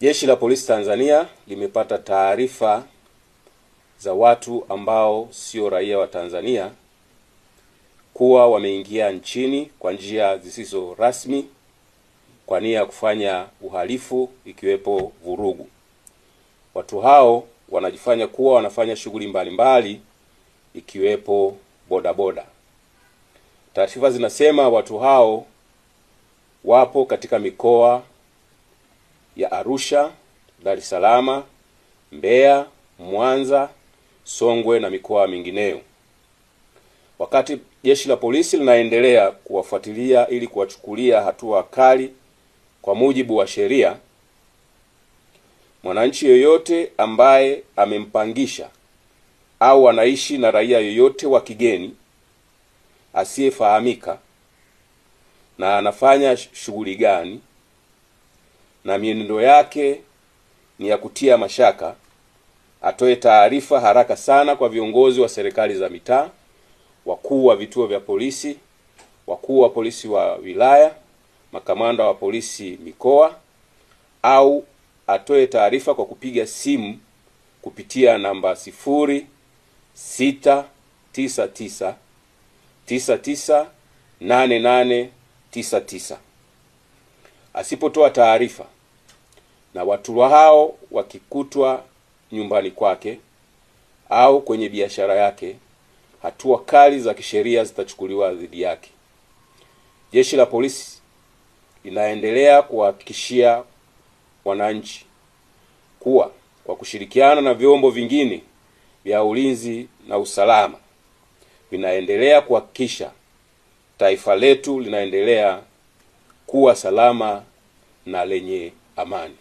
Jeshi la Polisi Tanzania limepata taarifa za watu ambao sio raia wa Tanzania kuwa wameingia nchini kwa njia zisizo rasmi kwa nia ya kufanya uhalifu ikiwepo vurugu. Watu hao wanajifanya kuwa wanafanya shughuli mbalimbali ikiwepo bodaboda. Taarifa zinasema watu hao wapo katika mikoa ya Arusha, Dar es Salaam, Mbeya, Mwanza, Songwe na mikoa mingineyo. Wakati jeshi la polisi linaendelea kuwafuatilia ili kuwachukulia hatua kali kwa mujibu wa sheria, mwananchi yoyote ambaye amempangisha au anaishi na raia yoyote wa kigeni asiyefahamika na anafanya shughuli gani na mienendo yake ni ya kutia mashaka, atoe taarifa haraka sana kwa viongozi wa serikali za mitaa, wakuu wa vituo vya polisi, wakuu wa polisi wa wilaya, makamanda wa polisi mikoa, au atoe taarifa kwa kupiga simu kupitia namba 0699998899. Asipotoa taarifa na watu hao wakikutwa nyumbani kwake au kwenye biashara yake, hatua kali za kisheria zitachukuliwa dhidi yake. Jeshi la polisi linaendelea kuhakikishia wananchi kuwa kwa kushirikiana na vyombo vingine vya ulinzi na usalama vinaendelea kuhakikisha taifa letu linaendelea kuwa salama na lenye amani.